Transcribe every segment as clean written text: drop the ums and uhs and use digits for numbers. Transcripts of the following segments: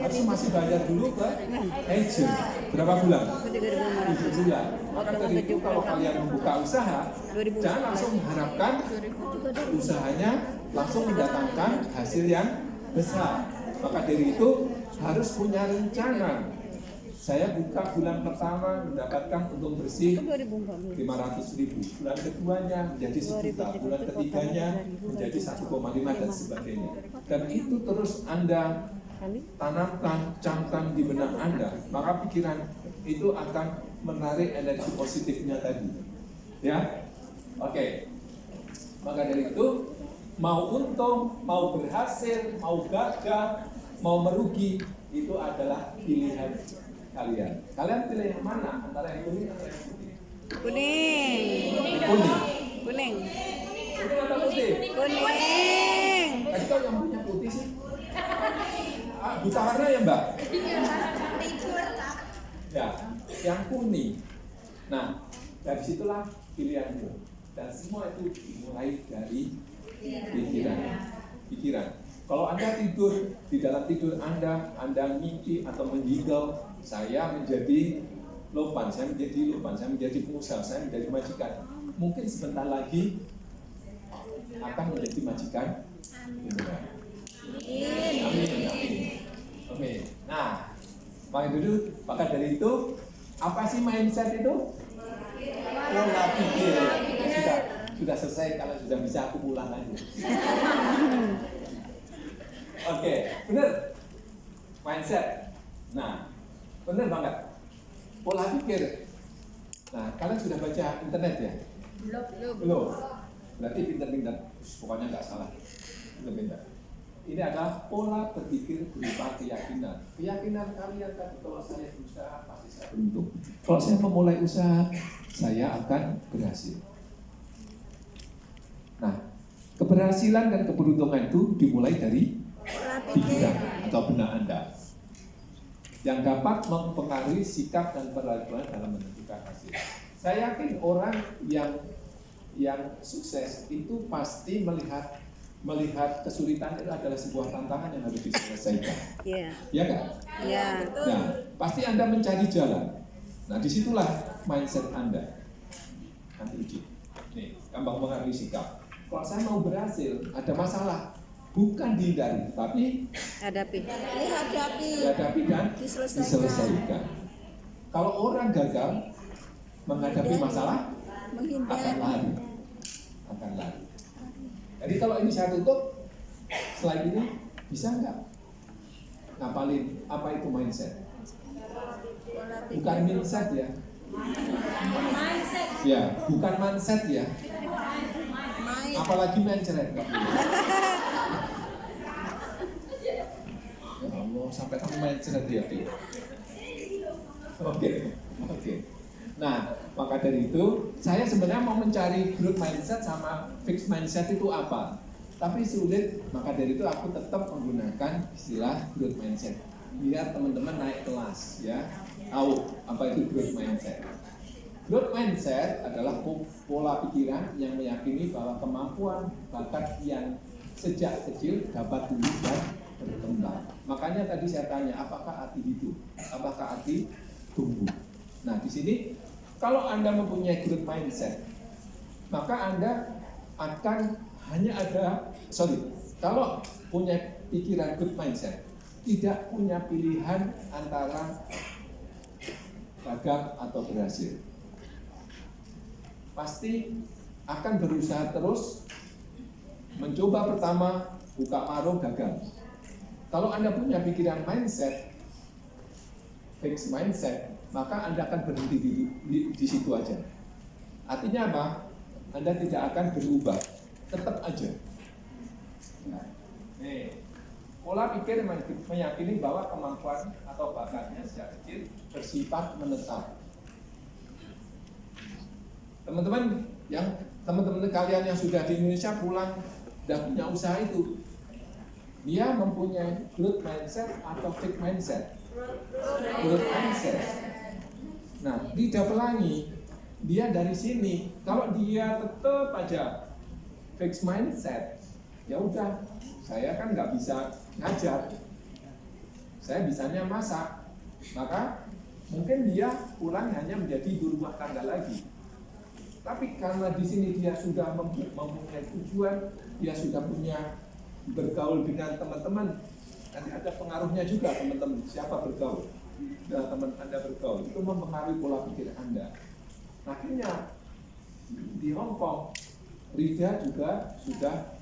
harus masih bayar dulu ke agent. Berapa bulan? 7 bulan. Maka dari itu kalau kalian membuka usaha, jangan langsung mengharapkan usahanya langsung mendatangkan hasil yang besar. Maka dari itu harus punya rencana. Saya buka bulan pertama mendapatkan untung bersih 500.000, bulan keduanya menjadi 1 juta, bulan ketiganya menjadi 1,5 dan sebagainya. Dan itu terus Anda tanamkan, camkan di benak Anda, maka pikiran itu akan menarik energi positifnya tadi. Ya, oke. Maka dari itu, mau untung, mau berhasil, mau gagal, mau merugi, itu adalah pilihan kalian. Kalian pilih yang mana? Antara yang kuning atau yang putih? Kuning. Kuning. Kuning. Kuning atau putih? Kuning. Tadi kau yang punya putih sih. Buta warna ya Mbak? Ya, yang kuning. Nah, dari situlah pilihanmu. Dan semua itu dimulai dari pikiran. Kalau Anda tidur, di dalam tidur Anda mimpi atau menggigau, saya menjadi lopan, saya menjadi pengusaha, saya menjadi majikan. Mungkin sebentar lagi akan menjadi majikan. Amin. Oke. Nah, maka dari itu, apa sih mindset itu? Pola pikir. Sudah selesai, kalau sudah bisa aku pulang aja. Oke, benar. Mindset. Nah, benar banget. Pola pikir. Nah, kalian sudah baca internet ya? Belum. Berarti pintar-pintar. Pokoknya nggak salah. Pintar-pintar. Ini adalah pola berpikir berupa keyakinan. Keyakinan kalian kan, kalau saya berusaha pasti saya beruntung. Kalau saya memulai usaha, saya akan berhasil. Nah, keberhasilan dan keberuntungan itu dimulai dari pikiran atau benak Anda yang dapat mempengaruhi sikap dan perlakuan dalam menentukan hasil. Saya yakin orang yang sukses itu pasti melihat kesulitan itu adalah sebuah tantangan yang harus diselesaikan. Iya. Ya kan? Iya. Nah, pasti Anda mencari jalan. Nah, disitulah mindset Anda. Nanti uji. Nih, gampang mengaruhi sikap. Kalau saya mau berhasil, ada masalah, bukan dihindari, tapi dihadapi dan diselesaikan. Kalau orang gagal menghadapi masalah, akan lari. Jadi kalau ini saya tutup, slide ini bisa nggak ngapalin apa itu mindset? Bukan mindset ya. Ya, bukan mindset ya. Apalagi mencret nggak boleh. Ya Allah, sampai kamu mencret ya, Pi. Oke. Nah, maka dari itu saya sebenarnya mau mencari growth mindset sama fixed mindset itu apa. Tapi sulit, maka dari itu aku tetap menggunakan istilah growth mindset. Biar teman-teman naik kelas ya. Tahu apa itu growth mindset. Growth mindset adalah pola pikiran yang meyakini bahwa kemampuan bakat yang sejak kecil dapat tumbuh dan berkembang. Makanya tadi saya tanya, apakah arti hidup? Apakah arti tumbuh? Nah, di sini kalau Anda mempunyai growth mindset, maka Anda akan kalau punya pikiran growth mindset, tidak punya pilihan antara gagal atau berhasil. Pasti akan berusaha terus, mencoba pertama, buka paruh, gagal. Kalau Anda punya pikiran mindset, fixed mindset, maka Anda akan berhenti di situ aja. Artinya apa? Anda tidak akan berubah, tetap aja. Nah, pola pikir meyakini bahwa kemampuan atau bakatnya sejak kecil bersifat menetap. Teman-teman kalian yang sudah di Indonesia pulang dan punya usaha itu, dia mempunyai growth mindset atau fixed mindset? Growth mindset. Nah, Lidah Pelangi, dia dari sini, kalau dia tetap aja fixed mindset, ya udah, saya kan nggak bisa ngajar. saya bisanya masak, maka mungkin dia pulang hanya menjadi ibu rumah tangga lagi. Tapi karena di sini dia sudah mempunyai tujuan, dia sudah punya bergaul dengan teman-teman, nanti ada pengaruhnya juga teman-teman, siapa bergaul, dan teman Anda bergaul, itu mempengaruhi pola pikir Anda. Akhirnya di Hong Kong, Rida juga sudah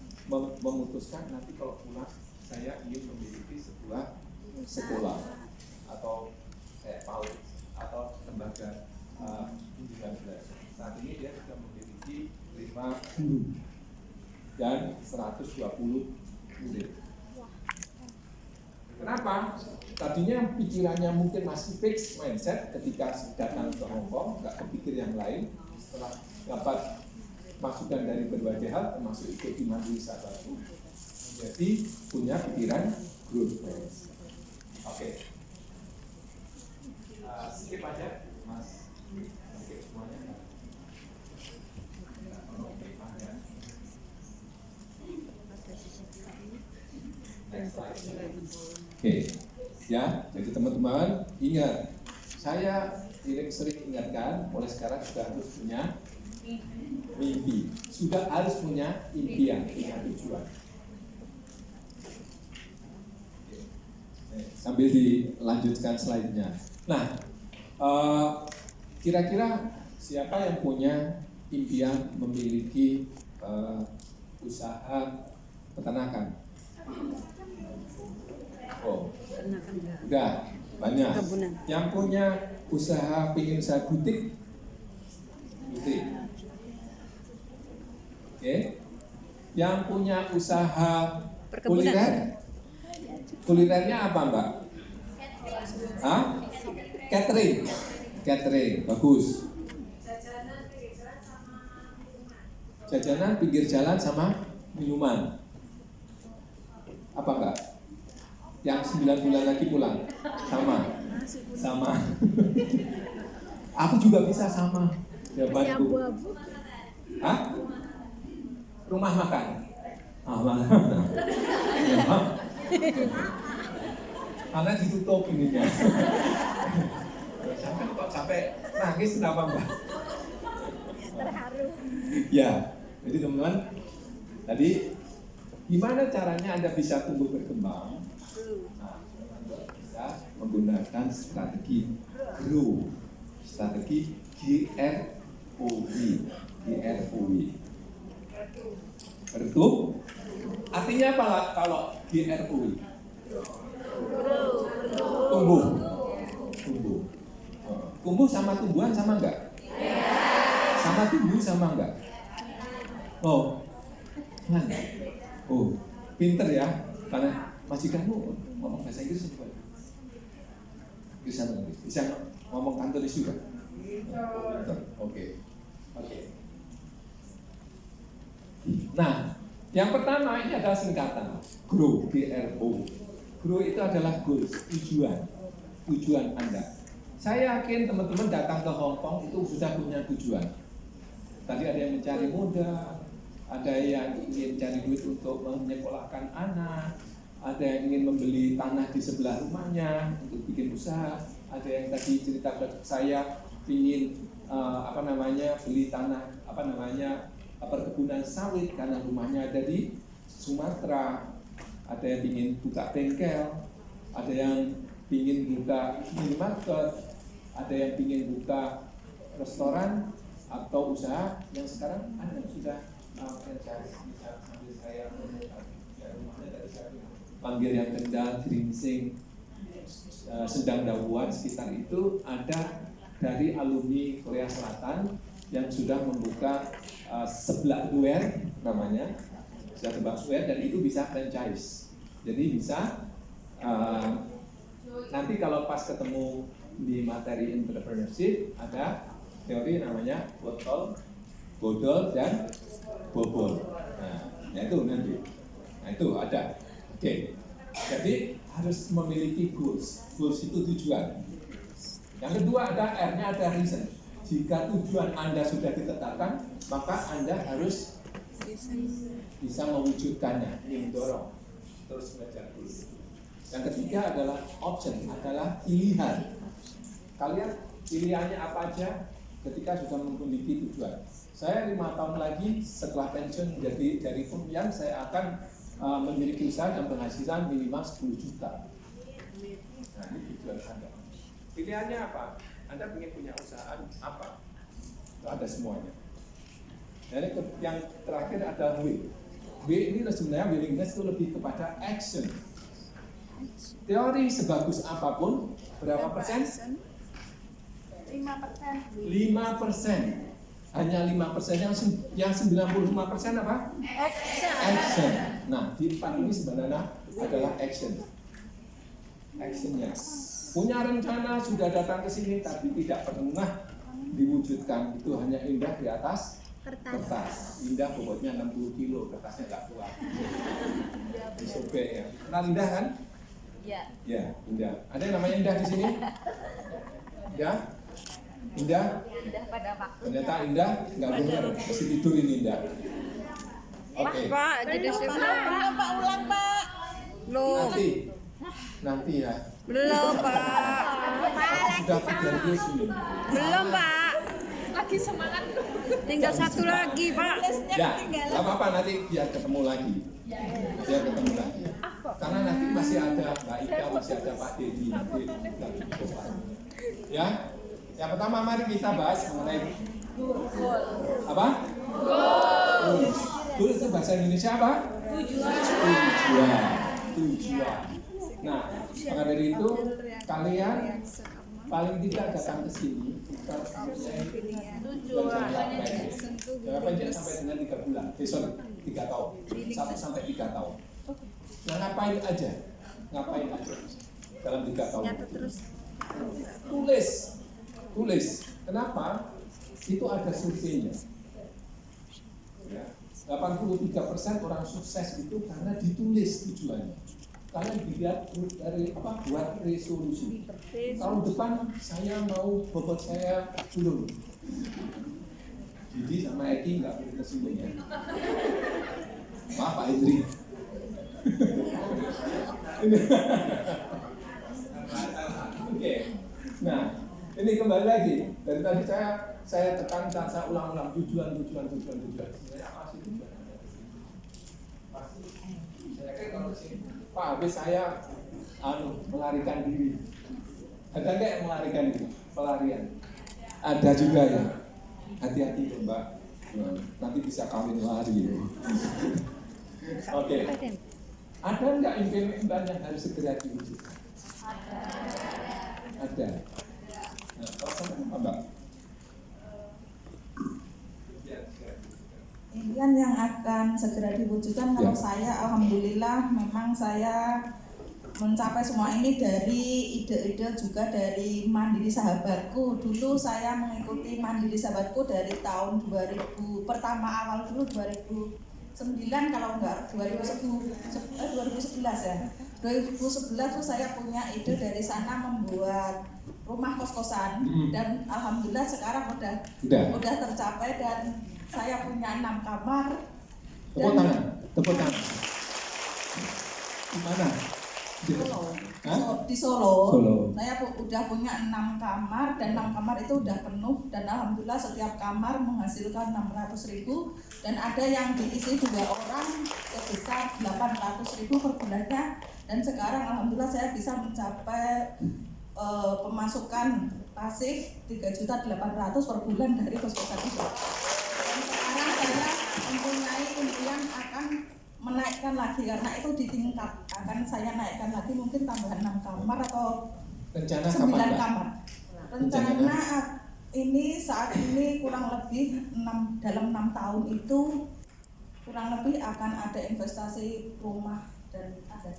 memutuskan nanti kalau pulang saya ingin memiliki sebuah sekolah atau PAUD atau lembaga bimbingan belajar. Saat ini dia sudah memiliki 5 guru dan 120 murid. Kenapa? Tadinya pikirannya mungkin masih fix mindset ketika datang ke Hong Kong, nggak kepikir yang lain. Setelah dapat masukan dari berbagai hal, termasuk ikut di Majelis Sabatu, jadi punya pikiran growth mindset. Oke. Skip aja, Mas. Skip semuanya. Oke, ya. Jadi teman-teman ingat, saya sering ingatkan, mulai sekarang sudah harus punya mimpi, sudah harus punya impian, punya tujuan. Sambil dilanjutkan slide-nya. Nah, kira-kira siapa yang punya impian memiliki usaha peternakan? Oh, udah banyak. Yang punya usaha, pengen usaha butik? Butik. Oke. Yang punya usaha kuliner? Kulinernya apa, Mbak? Hah? Catering. Catering, bagus. Jajanan pinggir jalan sama minuman. Apa enggak? Yang 9 bulan lagi pulang? Sama. Sama. Aku juga bisa sama. Jawabanku. Hah? Rumah makan. Karena ditutup ininya. Sampai kok sampai nangis kenapa, Mbak? Terharu. Ya, jadi teman-teman, tadi gimana caranya Anda bisa tumbuh berkembang? Nah, Anda bisa menggunakan strategi GROW, strategi GROW. Betul? Artinya apa kalau GROW? Tumbuh. Tumbuh. Tumbuh sama tumbuhan sama enggak? Sama tumbuh sama enggak? Oh, mana? Oh, pinter ya. Karena majikanmu ngomong bahasa Inggris juga. Bisa Inggris. Bisa ngomong Kantonis juga. Oke. Nah, yang pertama ini adalah singkatan GROW, GROW. GROW itu adalah goals, tujuan Anda. Saya yakin teman-teman datang ke Hong Kong itu sudah punya tujuan. Tadi ada yang mencari modal, ada yang ingin cari duit untuk menyekolahkan anak, ada yang ingin membeli tanah di sebelah rumahnya untuk bikin usaha, ada yang tadi cerita ke saya ingin beli tanah perkebunan sawit karena rumahnya ada di Sumatera, ada yang ingin buka bengkel, ada yang ingin buka minimarket, ada yang ingin buka restoran atau usaha yang sekarang Anda sudah franchise. Bisa sambil saya rumahnya dari saya panggil yang Kendal, Gringsing, Sendang Dawuan sekitar itu ada dari alumni Korea Selatan yang sudah membuka seblak duer namanya, sudah terbang dan itu bisa franchise. Jadi bisa nanti kalau pas ketemu di materi entrepreneurship ada teori namanya botol, bodol dan bobol. Nah itu nanti. Nah itu ada. Oke. Jadi harus memiliki goals. Goals itu tujuan. Yang kedua ada R-nya, ada reason. Jika tujuan Anda sudah ditetapkan, maka Anda harus bisa mewujudkannya, mendorong, terus belajar dulu. Yang ketiga adalah option, adalah pilihan. Kalian pilihannya apa aja ketika sudah memiliki tujuan. Saya 5 tahun lagi setelah pensiun menjadi dari Kumpian, saya akan memiliki usaha dan penghasilan minimal 10 juta. Nah, ini tujuan Anda. Pilihannya apa? Anda ingin punya usaha apa? Ada semuanya. Jadi yang terakhir ada W. W ini sebenarnya willingness itu lebih kepada action. Teori sebagus apapun, berapa persen? 5%. 5%. Hanya 5%, yang 95% apa? Action. Nah, di 4 ini sebenarnya adalah action. Actionnya. Punya rencana, sudah datang ke sini, tapi tidak pernah diwujudkan. Itu hanya indah di atas kertas. Indah bobotnya 60 kilo, kertasnya nggak kuat. Disobek ya. Kenal Indah kan? Ya. Ya, Indah. Ada yang namanya Indah di sini? Ya? Indah? Indah pada waktu. Ternyata Indah nggak benar, mesti tidur ini Indah. Oke. Pak, jadi Belum Pak, ulang Pak. Nanti ya. belum Pak, Sudah terjadi sini. belum Pak, Lagi semangat. tinggal satu lagi Pak. Ya, nggak apa-apa nanti biar ketemu lagi. Biar ketemu lagi. Karena nanti masih ada Mbak Ika, masih ada Pak Dedi nanti nggak cukup Pak. Ya, yang pertama mari kita bahas mengenai apa? Goal itu bahasa Indonesia apa? Tujuan. Nah, maka dari itu kalian paling tidak datang ke sini kita harus mempunyai jangka pendek sampai dengan 3 bulan. 3 tahun. 1 sampai 3 tahun. Nah, ngapain aja dalam 3 tahun? Tulis. Kenapa? Itu ada surveinya. Ya. 83% orang sukses itu karena ditulis tujuannya. Kalian dilihat dari buat resolusi. Tahun depan saya mau bobot saya turun. Jadi sama Eki nggak boleh kesini ya. Maaf Pak Indri. Oke. Nah, ini kembali lagi. Dari tadi saya tekan, saya ulang-ulang tujuan. Sebenarnya apa sih tujuan? Pasti. Saya kira kalau sini, Pak, habis saya melarikan diri. Ada nggak yang melarikan diri? Pelarian. Ada juga ya. Hati-hati Mbak. Nanti bisa kawin lari. Oke. Ada nggak impian yang harus segera diwujudkan? Ada. Nah, kalau sama apa Mbak? Impian yang akan segera diwujudkan kalau saya, alhamdulillah memang saya mencapai semua ini dari ide-ide juga dari Mandiri Sahabatku. Dulu saya mengikuti Mandiri Sahabatku dari tahun 2000, pertama awal dulu 2009 kalau enggak 2011 ya. 2011 tuh saya punya ide dari sana membuat rumah kos-kosan dan alhamdulillah sekarang udah tercapai dan saya punya 6 kamar. Tepuk tangan. Di mana? Di Solo. Saya udah punya 6 kamar dan 6 kamar itu udah penuh dan alhamdulillah setiap kamar menghasilkan 600.000 dan ada yang diisi 2 orang sebesar 800.000 per bulannya dan sekarang alhamdulillah saya bisa mencapai pemasukan pasif 3.800.000 per bulan dari kos-kosan itu. Dan sekarang saya mempunyai impian akan menaikkan lagi karena itu ditingkat, akan saya naikkan lagi mungkin tambahan 6 kamar atau rencana 9 kamar. Rencana ini saat ini kurang lebih dalam 6 tahun itu kurang lebih akan ada investasi rumah dan ada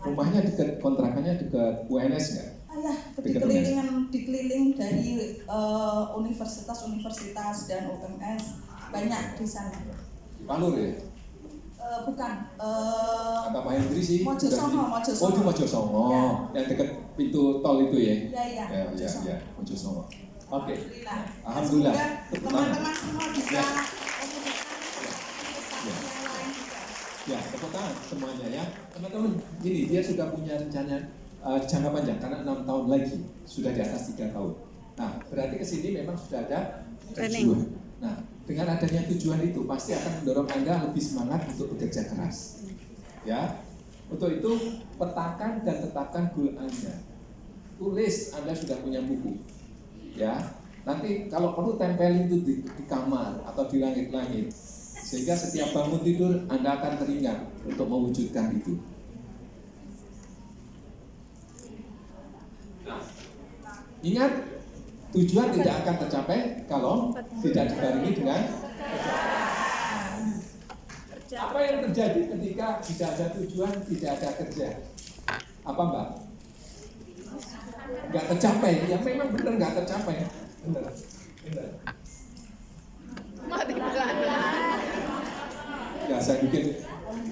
rumahnya dekat, kontrakannya dekat UNS nggak? Ya, dikeliling dari universitas dan UMS banyak di sana. Di Palur ya? Bukan. Kata Pak Hendri sih. Mojosongo. Oh di Mojosongo, ya. yang dekat pintu tol itu ya? Iya. Ya, Mojosongo. Oke. Alhamdulillah. Teman-teman semua bisa Ya. komunikasi yang lain juga. Ya, tepuk tangan semuanya ya. Teman-teman, ini dia sudah punya rencana jangka panjang karena 6 tahun lagi, sudah di atas 3 tahun. Nah, berarti ke sini memang sudah ada tujuan. Nah, dengan adanya tujuan itu pasti akan mendorong Anda lebih semangat untuk bekerja keras. Ya. Untuk itu, petakan dan tetapkan goal Anda. Tulis, Anda sudah punya buku. Ya. Nanti kalau perlu tempelin itu di kamar atau di langit-langit. Sehingga setiap bangun tidur Anda akan teringat untuk mewujudkan itu. Nah, ingat, tujuan tidak akan tercapai kalau tidak dibarengi dengan kerja. Apa yang terjadi ketika tidak ada tujuan, tidak ada kerja? Apa Mbak? Nggak tercapai, ya memang benar nggak tercapai. Benar. Mati belanda. Ya saya bikin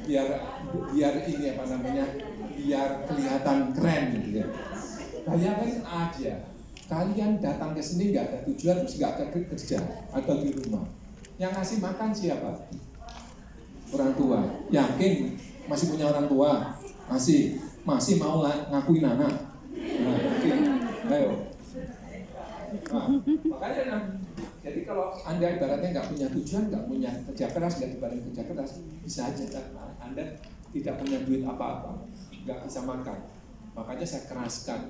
biar ini apa namanya, biar kelihatan keren gitu ya. Bayangkan aja, kalian datang ke sini nggak ada tujuan, terus nggak kerja atau di rumah. Yang ngasih makan siapa? Orang tua. Yakin masih punya orang tua? Masih mau ngakuin anak? Nah, ayo. Nah, makanya jadi kalau Anda ibaratnya nggak punya tujuan, nggak punya kerja keras, nggak dibarengi kerja keras, bisa aja kan Anda tidak punya duit apa-apa, nggak bisa makan. Makanya saya keraskan.